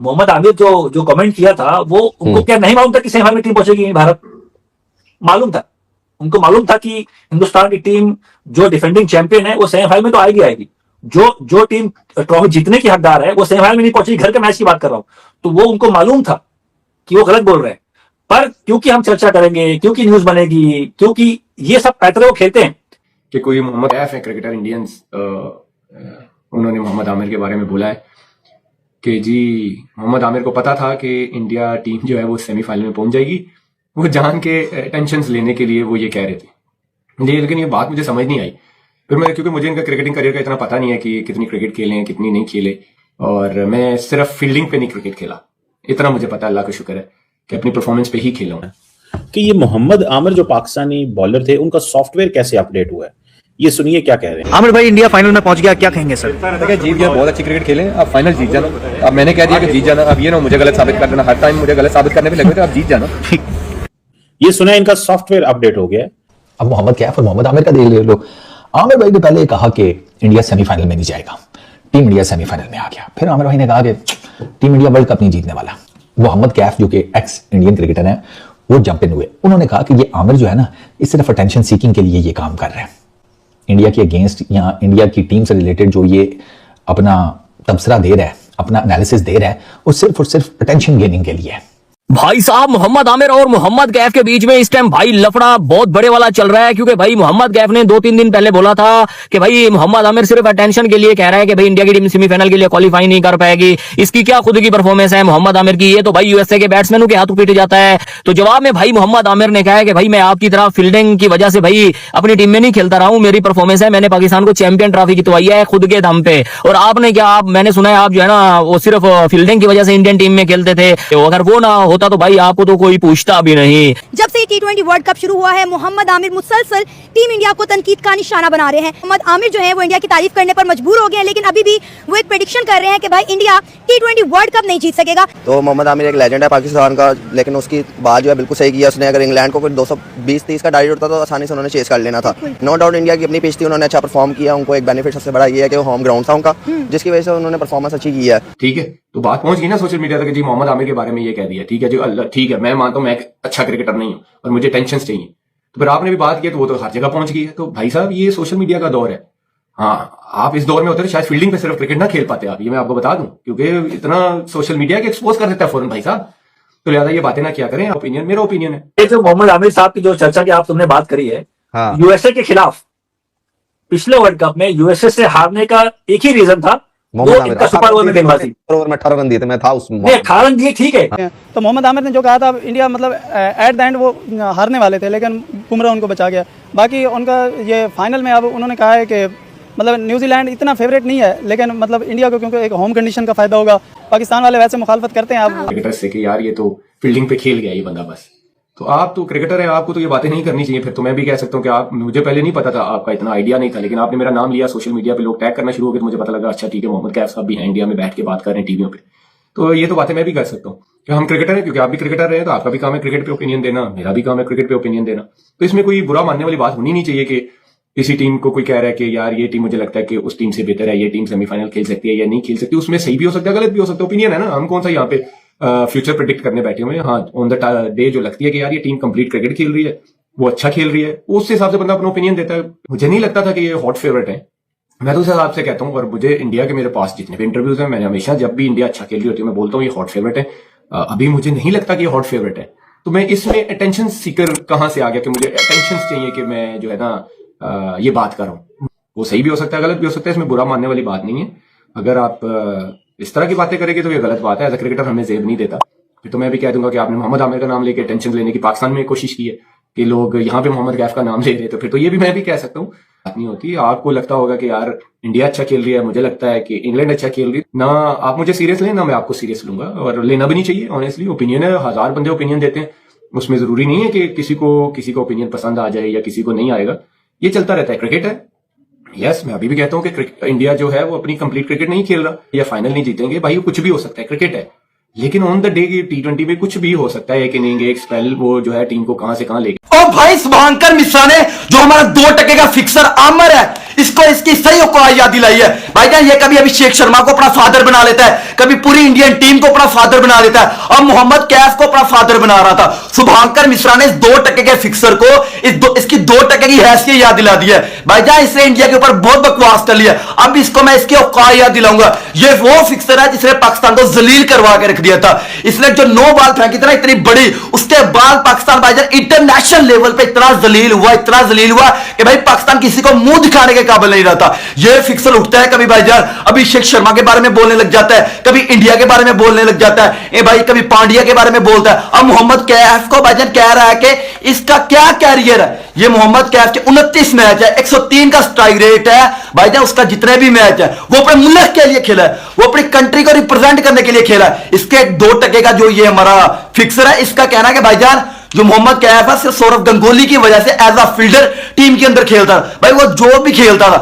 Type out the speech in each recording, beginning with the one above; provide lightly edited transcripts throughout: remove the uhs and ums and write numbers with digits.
मोहम्मद आमिर जो जो कमेंट किया था वो उनको क्या नहीं मालूम था कि सेमीफाइनल में टीम पहुंचेगी भारत? मालूम था, उनको मालूम था कि हिंदुस्तान की टीम जो डिफेंडिंग चैंपियन है वो सेमीफाइनल में तो आएगी आएगी। जो टीम ट्रॉफी जीतने की हकदार है वो सेमीफाइनल में नहीं पहुंचेगी। घर के मैच की बात कर रहा हूं, तो वो उनको मालूम था कि वो गलत बोल रहे हैं। पर क्योंकि हम चर्चा करेंगे, क्योंकि न्यूज बनेगी, क्योंकि ये सब पैतरे वो खेलते हैं कि कोई मोहम्मद कैफ है क्रिकेटर इंडियंस, उन्होंने मोहम्मद आमिर के बारे में बोला है कि जी मोहम्मद आमिर को पता था कि इंडिया टीम जो है वो सेमीफाइनल में पहुंच जाएगी, वो जान के टेंशन लेने के लिए वो ये कह रहे थे। लेकिन ये बात मुझे समझ नहीं आई फिर मैं, क्योंकि मुझे इनका क्रिकेटिंग करियर का इतना पता नहीं है कि कितनी क्रिकेट खेले हैं कितनी नहीं खेले, और मैं सिर्फ फील्डिंग पे नहीं क्रिकेट खेला, इतना मुझे पता है, अल्लाह का शुक्र है कि अपनी परफॉर्मेंस पे ही खेला हूं। कि ये मोहम्मद आमिर जो पाकिस्तानी बॉलर थे उनका सॉफ्टवेयर कैसे अपडेट हुआ है, ये सुनिए क्या कह रहे हैं। आमिर भाई इंडिया फाइनल में पहुंच गया, क्या कहेंगे सर? देखिए जीत गया, बहुत अच्छी क्रिकेट खेले, अब फाइनल जीत जाना। अब मैंने कह दिया कि जीत जाना, अब ये ना मुझे गलत साबित कर देना, हर टाइम मुझे गलत साबित करने पे लगे थे, अब जीत जाना। ये सुना इनका सॉफ्टवेयर अपडेट हो गया। अब मोहम्मद कैफ और मोहम्मद आमिर का देख ले लो। आमिर भाई ने पहले कहा कि इंडिया सेमीफाइनल में नहीं जाएगा, टीम इंडिया सेमीफाइनल में आ गया। फिर आमिर भाई ने कहा कि टीम इंडिया वर्ल्ड कप नहीं जीतने वाला। मोहम्मद कैफ जो कि एक्स इंडियन क्रिकेटर हैं वो जंप इन हुए, उन्होंने कहा कि ये आमिर जो है ना ये सिर्फ अटेंशन सीकिंग के लिए ये काम कर रहे हैं, इंडिया के अगेंस्ट या इंडिया की टीम से रिलेटेड जो ये अपना तबसरा दे रहा है, अपना एनालिसिस दे रहा है, वो सिर्फ और सिर्फ अटेंशन गेनिंग के लिए है। भाई साहब मोहम्मद आमिर और मोहम्मद कैफ के बीच में इस टाइम भाई लफड़ा बहुत बड़े वाला चल रहा है, क्योंकि भाई मोहम्मद कैफ ने 2-3 दिन पहले बोला था कि भाई मोहम्मद आमिर सिर्फ अटेंशन के लिए कह रहा है कि भाई इंडिया की टीम सेमीफाइनल के लिए क्वालीफाई नहीं कर पाएगी, इसकी क्या खुद की परफॉर्मेंस है मोहम्मद आमिर की, ये तो भाई यूएसए के बैट्समैनों के हाथों पीटे जाता है। तो जवाब में भाई मोहम्मद आमिर ने कहा है कि भाई मैं आपकी तरह फील्डिंग की वजह से भाई अपनी टीम में नहीं खेलता रहा हूं, मेरी परफॉर्मेंस है, मैंने पाकिस्तान को चैंपियन ट्रॉफी जितवाई है खुद के दम पे, और आपने क्या, मैंने सुना है आप जो है ना वो सिर्फ फील्डिंग की वजह से इंडियन टीम में खेलते थे, तो अगर वो ना होता तो भाई आपको तो कोई पूछता भी नहीं। जब से T20 वर्ल्ड कप शुरू हुआ है मोहम्मद आमिर मुसलसल टीम इंडिया को तनकीद का निशाना बना रहे हैं। मोहम्मद आमिर जो है वो इंडिया की तारीफ करने पर मजबूर हो गए हैं, लेकिन अभी भी वो एक प्रेडिक्शन कर रहे हैं कि भाई इंडिया T20 वर्ल्ड कप नहीं जीत सकेगा। तो मोहम्मद आमिर एक लेजेंड है पाकिस्तान का, लेकिन उसकी बात जो है बिल्कुल सही किया उसने। अगर इंग्लैंड को 220-30 का टारगेट होता तो आसानी से उन्होंने चेस कर लेना था। नो डाउट इंडिया की अपनी पिच थी, उन्होंने अच्छा परफॉर्म किया, उनको एक बेनिफिट सबसे बड़ा ये है कि वो होम ग्राउंड था उनका, जिसकी वजह से उन्होंने परफॉर्मेंस अच्छी की है। ठीक है, तो बात पहुंच गई ना सोशल मीडिया तक जी मोहम्मद आमिर के बारे में ये कह दिया, ठीक है जी, ठीक है, मैं मानता हूं मैं एक अच्छा क्रिकेटर नहीं हूं और मुझे टेंशन चाहिए, तो फिर आपने भी बात की तो वो तो हर जगह पहुंच गई है। तो भाई साहब ये सोशल मीडिया का दौर है, हाँ आप इस दौर में होते तो शायद फील्डिंग पे सिर्फ क्रिकेट ना खेल पाते आप, ये मैं आपको बता दूं, क्योंकि इतना सोशल मीडिया के एक्सपोज कर देता है फौरन भाई साहब, तो लिहाजा ये बातें ना क्या करें। ओपिनियन मेरा ओपिनियन है। ये जो मोहम्मद आमिर साहब की जो चर्चा की आप तुमने बात करी है, यूएसए के खिलाफ पिछले वर्ल्ड कप में यूएसए से हारने का एक ही रीजन था, वो इनका सुपर ओवर में गेंदबाजी, ओवर में 18 रन दिए थे, मैं था उसमें 18 रन दिए, ठीक है। तो मोहम्मद आमिर ने जो कहा था इंडिया मतलब एट द एंड वो हारने वाले थे, लेकिन बुमराह उनको बचा गया। बाकी उनका ये फाइनल में अब उन्होंने कहा है कि मतलब न्यूजीलैंड इतना फेवरेट नहीं है, लेकिन मतलब इंडिया को क्योंकि एक होम कंडीशन का फायदा होगा। पाकिस्तान वाले वैसे मुखालफत करते हैं आप क्रिकेटर से कि यार ये तो फील्डिंग पे खेल गया ये बंदा बस, तो आप तो क्रिकेटर है, आपको तो ये बातें नहीं करनी चाहिए। फिर तो मैं भी कह सकता हूँ कि आप, मुझे पहले नहीं पता था, आपका इतना आइडिया नहीं था, लेकिन आपने मेरा नाम लिया सोशल मीडिया पे, लोग टैग करना शुरू हो गए, तो मुझे पता लगा अच्छा ठीक है मोहम्मद कैफ साहब भी हैं इंडिया में बैठ के बात कर रहे हैं टीवियों पे, तो ये तो बातें मैं भी कर सकता हूँ कि हम क्रिकेटर हैं, क्योंकि आप भी क्रिकेटर रहे, तो आपका भी काम है क्रिकेट पे ओपिनियन देना, मेरा भी काम है क्रिकेट पे ओपिनियन देना। तो इसमें कोई बुरा मानने वाली बात होनी नहीं चाहिए कि किसी टीम को कोई कह रहा है कि यार ये टीम मुझे लगता है कि उस टीम से बेहतर है, ये टीम सेमीफाइनल खेल सकती है या नहीं खेल सकती, उसमें सही भी हो सकता है गलत भी हो सकता है, ओपिनियन है ना, हम कौन सा यहाँ पे फ्यूचर प्रेडिक्ट करने बैठे हुए हैं। हाँ ऑन द डे जो लगती है कि यार ये टीम कंप्लीट क्रिकेट खेल रही है, वो अच्छा खेल रही है, उस हिसाब से बंदा अपना ओपिनियन देता है। मुझे नहीं लगता था कि ये हॉट फेवरेट है, मैं तो उस हिसाब से कहता हूँ, और मुझे इंडिया के मेरे पास जितने भी इंटरव्यूज हैं, मैंने हमेशा जब भी इंडिया अच्छा खेल रही होती है मैं बोलता हूँ ये हॉट फेवरेट है। अभी मुझे नहीं लगता कि ये हॉट फेवरेट है, तो मैं इसमें अटेंशन सीकर कहाँ से आ गया कि मुझे अटेंशन चाहिए कि मैं जो है ना ये बात कर रहा हूँ। वो सही भी हो सकता है गलत भी हो सकता है, इसमें बुरा मानने वाली बात नहीं है। अगर आप इस तरह की बातें करेंगे तो ये गलत बात है, एज अ क्रिकेटर हमें जेब नहीं देता। फिर तो मैं भी कह दूंगा कि आपने मोहम्मद आमिर का नाम लेके टेंशन लेने की पाकिस्तान में कोशिश की है कि लोग यहाँ पे मोहम्मद कैफ का नाम ले रहे, तो फिर तो ये भी मैं भी कह सकता हूँ बात नहीं होती। आपको लगता होगा कि यार इंडिया अच्छा खेल रही है, मुझे लगता है कि इंग्लैंड अच्छा खेल रही है, ना आप मुझे सीरियस लें ना मैं आपको सीरियस लूंगा, और लेना भी नहीं चाहिए। ऑनेस्टली ओपिनियन है, 1000 बंदे ओपिनियन देते हैं, उसमें जरूरी नहीं है कि किसी को ओपिनियन पसंद आ जाए या किसी को नहीं आएगा, ये चलता रहता है, क्रिकेट है। यस मैं अभी भी कहता हूँ कि इंडिया जो है वो अपनी कंप्लीट क्रिकेट नहीं खेल रहा या फाइनल नहीं जीतेंगे, भाई कुछ भी हो सकता है, क्रिकेट है। लेकिन ऑन द डे की T20 में कुछ भी हो सकता है, एक इनिंग एक स्पेल वो जो है टीम को कहां से कहां लेके। ओ भाई शुभंकर मिश्रा ने जो हमारा 2 टके का फिक्सर आमिर है इसको इसकी सही औकात याद दिलाई है भाईजान। ये कभी अभिषेक शर्मा को अपना फादर बना लेता है, कभी पूरी इंडियन टीम को अपना फादर बना लेता है। अब मोहम्मद कैफ को अपना फादर बना रहा था। शुभांकर मिश्रा ने इस 2% के फिक्सर को इसकी 2% की हैसियत याद दिला दी है भाईजान। इसने इंडिया के ऊपर बहुत बकवास कर लिया, अब इसको मैं इसकी औकात याद दिलाऊंगा। ये वो फिक्सर है जिसने पाकिस्तान को जलील करवा के रख दिया था। इसने जो 9 बॉल फेंकी थी ना इतनी बड़ी, उसके बाद पाकिस्तान भाईजान इंटरनेशनल लेवल पे इतना जलील हुआ कि भाई पाकिस्तान किसी को मुंह दिखाने के काबिल नहीं रहता। ये फिक्सर उठता है कभी भाईजान अभिषेक शर्मा के बारे में बोलने लग जाता है, कभी इंडिया के बारे में बोलने लग जाता है, ए भाई कभी पांड्या के बारे में बोलता है। अब मोहम्मद कैफ को भाईजान कह रहा है कि इसका क्या कैरियर है। ये मोहम्मद कैफ के 29 मैच है, 103 का स्ट्राइक रेट है भाईजान। उसका जितने भी मैच है वो अपने मुल्क के लिए खेला है, वो अपनी कंट्री को रिप्रेजेंट करने के लिए खेला है। इसके 2% का जो ये हमारा फिक्सर है, इसका कहना है कि भाईजान जो मोहम्मद कैफ है सिर्फ सौरव गंगोली की वजह से एज अ फील्डर टीम के अंदर खेलता था। भाई वो जो भी खेलता था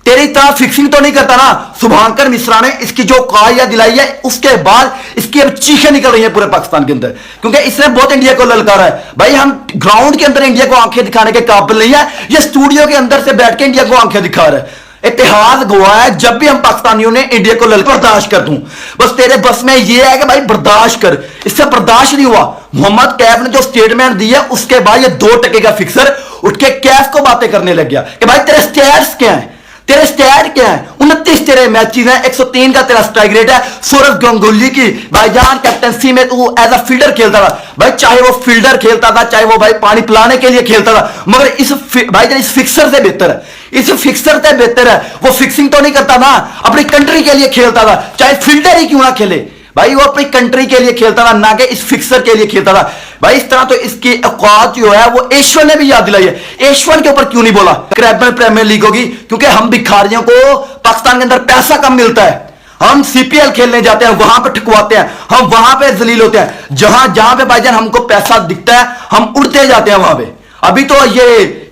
तेरी तरह फिक्सिंग तो नहीं करता ना। शुभांकर मिश्रा ने इसकी जो काया दिलाई है उसके बाद इसकी अब चीखें निकल रही हैं पूरे पाकिस्तान के अंदर, क्योंकि इसने बहुत इंडिया को ललकारा है। भाई हम ग्राउंड के अंदर इंडिया को आंखें दिखाने के काबिल नहीं है, ये स्टूडियो के अंदर से बैठ के इंडिया को आंखें दिखा रहा है। इतिहास गवाह है जब भी हम पाकिस्तानियों ने इंडिया को ललकार बर्दाश्त कर दूं, बस तेरे बस में ये है कि भाई बर्दाश्त कर। इससे बर्दाश्त नहीं हुआ। मोहम्मद कैफ ने जो स्टेटमेंट दी है उसके बाद ये 2% का फिक्सर उठ के कैफ को बातें करने लग गया कि भाई तेरे स्टैट्स क्या है, तेरे स्टैट क्या है। 29 तेरे मैचेस हैं, 103 का तेरा स्ट्राइक रेट है। सौरव गंगुली की भाईजान कैप्टनसी में तू एज अ फील्डर खेलता था भाई, चाहे वो फील्डर खेलता था चाहे वो भाई पानी पिलाने के लिए खेलता था, मगर इस भाईजान इस फिक्सर से बेहतर है, इस फिक्सर से बेहतर है। वो फिक्सिंग तो नहीं करता ना, अपनी कंट्री के लिए खेलता था, चाहे फील्डर ही क्यों ना खेले भाई, वो अपनी कंट्री के लिए खेलता था ना कि इस फिक्सर के लिए खेलता था भाई। इस तरह तो इसकी औकात जो है वो एशवन ने भी याद दिलाई है। एशवन के ऊपर क्यों नहीं बोला क्रैबन प्रीमियर लीग होगी, क्योंकि हम भिखारियों को पाकिस्तान के अंदर पैसा कम मिलता है। हम सीपीएल खेलने जाते हैं, वहां पे ठुकवाते हैं, हम वहां पे जलील होते हैं। जहां जहां पे भाईजान हमको पैसा दिखता है हम उड़ते जाते हैं वहां पे। अभी तो ये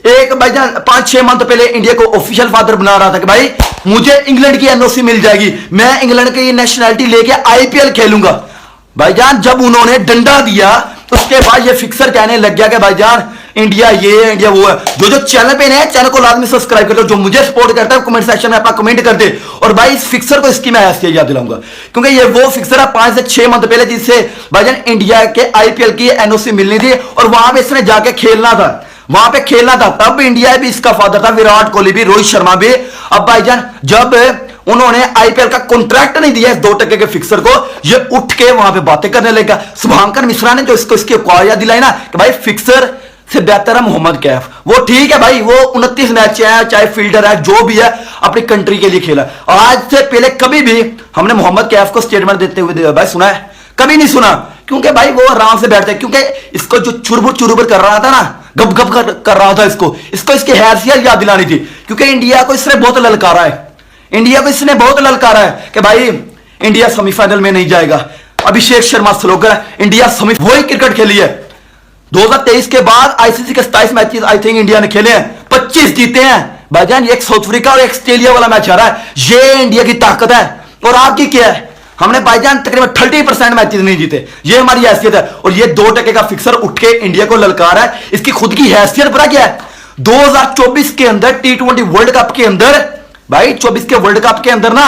एक भाईजान 5-6 मंथ पहले इंडिया को ऑफिशियल फादर बना रहा था कि भाई मुझे इंग्लैंड की एनओसी मिल जाएगी, मैं इंग्लैंड की नेशनैलिटी लेके आईपीएल खेलूंगा। भाईजान जब उन्होंने डंडा दिया उसके बाद ये फिक्सर कहने लग गया कि भाईजान इंडिया ये है इंडिया वो है। जो चैनल पे नए चैनल को लाजमी सब्सक्राइब कर लो, जो मुझे सपोर्ट करता है कमेंट सेक्शन में अपना कमेंट कर दे। और भाई इस फिक्सर को इसकी मैं हैसियत याद दिलाऊंगा, क्योंकि ये वो फिक्सर है 5 से 6 मंथ पहले जिससे भाईजान इंडिया के आईपीएल की एनओसी मिलनी थी और वहां पे इसने जाके खेलना था, वहां पे खेलना था। तब इंडिया भी इसका फादर था, विराट कोहली भी, रोहित शर्मा भी। अब भाईजान जब उन्होंने आईपीएल का कॉन्ट्रैक्ट नहीं दिया इस 2% के फिक्सर को, ये उठ के वहां पे बातें करने लगा। शुभांकर मिश्रा ने जो इसकी औकात दिलाई ना कि भाई फिक्सर से बेहतर है मोहम्मद कैफ। वो ठीक है भाई, वो 29 मैच है, चाहे फील्डर है जो भी है, अपनी कंट्री के लिए खेला। आज से पहले कभी भी हमने मोहम्मद कैफ को स्टेटमेंट देते हुए भाई सुना है? कभी नहीं सुना, क्योंकि भाई वो आराम से बैठते, क्योंकि इसको जो चुरुबुर कर रहा था ना, गप गप कर रहा था, इसको इसकी हैसियत याद दिलानी थी, क्योंकि इंडिया को इसने बहुत ललकारा है। इंडिया को इसने बहुत ललकारा है कि भाई इंडिया सेमीफाइनल में नहीं जाएगा। अभिषेक शर्मा स्लोगन है इंडिया सेमी, वही क्रिकेट खेली है। 2023 के बाद आईसीसी के 27 मैचेस आई थिंक इंडिया ने खेले हैं, 25 जीते हैं भाईजान। एक साउथ अफ्रीका और एक ऑस्ट्रेलिया वाला मैच आ रहा है, ये इंडिया की ताकत है। और आपकी क्या है? हमने भाईजान तकरीबन 30% मैचेस नहीं जीते, ये हमारी हैसियत है। और ये 2% का फिक्सर उठ के इंडिया को ललकार है। इसकी खुद की हैसियत पता क्या है? 2024 के अंदर T20 वर्ल्ड कप के अंदर भाई 24 के वर्ल्ड कप के अंदर ना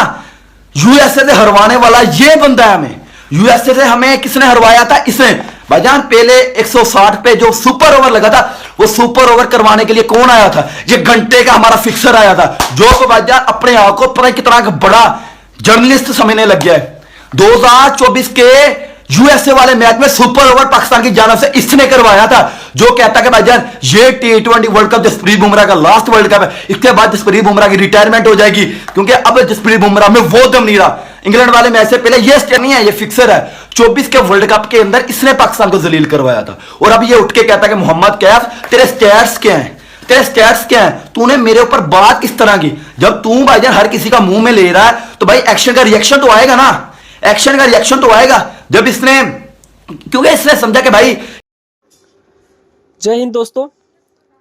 यूएसए से हरवाने वाला ये बंदा है। हमें यूएसए से हमें किसने हरवाया था? इसने भाईजान। पहले 160 पे जो सुपर ओवर लगा था, वो सुपर ओवर करवाने के लिए कौन आया था? ये घंटे का हमारा फिक्सर आया था, जो भाईजान अपने आप को पता कितना बड़ा जर्नलिस्ट समझने लग गया है। 2024 के यूएसए वाले मैच में सुपर ओवर पाकिस्तान की जानब से इसने करवाया था, जो कहता है कि भाईजान ये T20 world cup Jasprit Bumrah का लास्ट वर्ल्ड कप है, इसके बाद जसप्रीत बुमराह की रिटायरमेंट हो जाएगी, क्योंकि अब जसप्रीत बुमराह में वो दम नहीं रहा। इंग्लैंड वाले मैच से पहले ये स्टेट नहीं है, ये फिक्सर है। 24 के वर्ल्ड कप के अंदर इसने पाकिस्तान को जलील करवाया था। और अब ये उठ के कहता है कि मोहम्मद कैफ तेरे स्टैट्स क्या हैं, तेरे स्टैट्स क्या हैं? तूने मेरे ऊपर बात किस तरह की? जब तू भाईजान हर किसी का मुंह में ले रहा है तो भाई एक्शन का रिएक्शन तो आएगा ना, एक्शन का रिएक्शन तो आएगा। जब इसने, क्योंकि इसने समझा कि भाई। जय हिंद दोस्तों।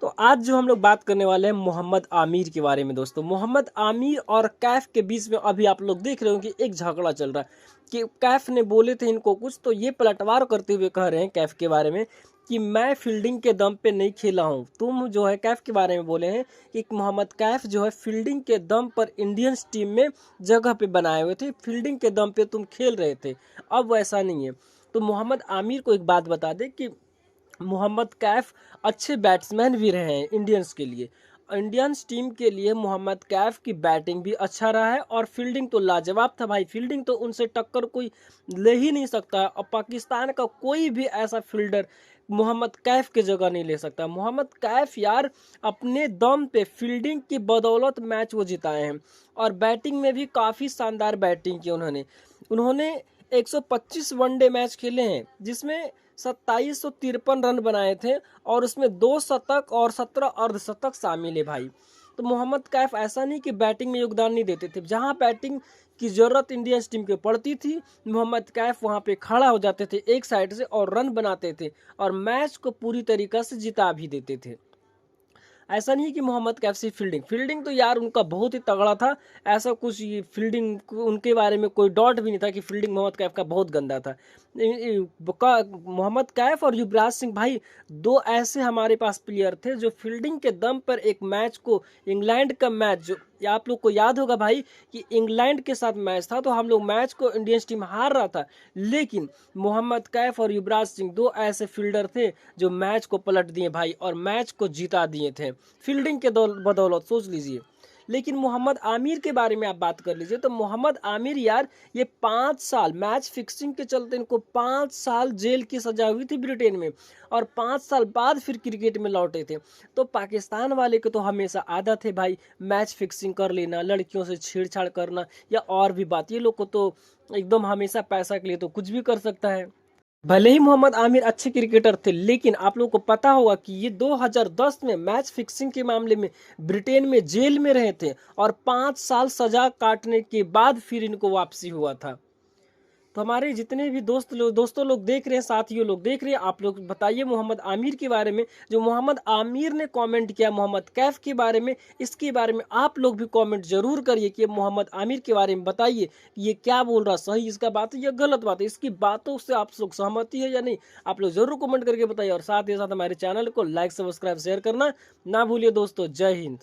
तो आज जो हम लोग बात करने वाले हैं मोहम्मद आमिर के बारे में। दोस्तों मोहम्मद आमिर और कैफ के बीच में अभी आप लोग देख रहे हो कि एक झगड़ा चल रहा है कि कैफ ने बोले थे इनको कुछ, तो ये पलटवार करते हुए कह रहे हैं कैफ के बारे में कि मैं फील्डिंग के दम पे नहीं खेला हूँ। तुम जो है कैफ के बारे में बोले हैं कि मोहम्मद कैफ जो है फील्डिंग के दम पर इंडियंस टीम में जगह पे बनाए हुए थे, फील्डिंग के दम पे तुम खेल रहे थे, अब वैसा नहीं है। तो मोहम्मद आमिर को एक बात बता दे कि मोहम्मद कैफ अच्छे बैट्समैन भी रहे हैं इंडियंस के लिए। इंडियंस टीम के लिए मोहम्मद कैफ की बैटिंग भी अच्छा रहा है और फील्डिंग तो लाजवाब था भाई। फील्डिंग तो उनसे टक्कर कोई ले ही नहीं सकता और पाकिस्तान का कोई भी ऐसा फील्डर मोहम्मद कैफ की जगह नहीं ले सकता। मोहम्मद कैफ यार अपने दम पे फील्डिंग की बदौलत मैच वो जिताए हैं और बैटिंग में भी काफ़ी शानदार बैटिंग की उन्होंने 125 वनडे मैच खेले हैं जिसमें 2753 रन बनाए थे और उसमें 2 शतक और 17 अर्धशतक शामिल है भाई। तो मोहम्मद कैफ ऐसा नहीं कि बैटिंग में योगदान नहीं देते थे, जहां बैटिंग की ज़रूरत इंडियन टीम को पड़ती थी मोहम्मद कैफ वहां पे खड़ा हो जाते थे एक साइड से और रन बनाते थे और मैच को पूरी तरीक़ा से जिता भी देते थे। ऐसा नहीं कि मोहम्मद कैफ से फील्डिंग तो यार उनका बहुत ही तगड़ा था, ऐसा कुछ फील्डिंग उनके बारे में कोई डाउट भी नहीं था कि फील्डिंग मोहम्मद कैफ का बहुत गंदा था। मोहम्मद कैफ और युवराज सिंह भाई दो ऐसे हमारे पास प्लेयर थे जो फील्डिंग के दम पर एक मैच को, इंग्लैंड का मैच जो आप लोग को याद होगा भाई कि इंग्लैंड के साथ मैच था तो हम लोग मैच को इंडियन टीम हार रहा था, लेकिन मोहम्मद कैफ और युवराज सिंह दो ऐसे फील्डर थे जो मैच को पलट दिए भाई और मैच को जिता दिए थे फील्डिंग के बदौलत, सोच लीजिए। लेकिन मोहम्मद आमिर के बारे में आप बात कर लीजिए तो मोहम्मद आमिर यार ये 5 साल मैच फिक्सिंग के चलते इनको 5 साल जेल की सजा हुई थी ब्रिटेन में और 5 साल बाद फिर क्रिकेट में लौटे थे। तो पाकिस्तान वाले को तो हमेशा आदत है भाई मैच फिक्सिंग कर लेना, लड़कियों से छेड़छाड़ करना या और भी बात, ये लोग को तो एकदम हमेशा पैसा के लिए तो कुछ भी कर सकता है। भले ही मोहम्मद आमिर अच्छे क्रिकेटर थे लेकिन आप लोगों को पता होगा कि ये 2010 में मैच फिक्सिंग के मामले में ब्रिटेन में जेल में रहे थे और 5 साल सजा काटने के बाद फिर इनको वापसी हुआ था। तो हमारे जितने भी दोस्तों लोग देख रहे हैं, साथियों लोग देख रहे हैं, आप लोग बताइए मोहम्मद आमिर के बारे में, जो मोहम्मद आमिर ने कमेंट किया मोहम्मद कैफ के बारे में, इसके बारे में आप लोग भी कमेंट जरूर करिए कि मोहम्मद आमिर के बारे में बताइए ये क्या बोल रहा, सही इसका बात है या गलत बात है, इसकी बातों से आप लोग सहमति है या नहीं, आप लोग जरूर कमेंट करके बताइए और साथ ही साथ हमारे चैनल को लाइक सब्सक्राइब शेयर करना ना भूलिए दोस्तों। जय हिंद।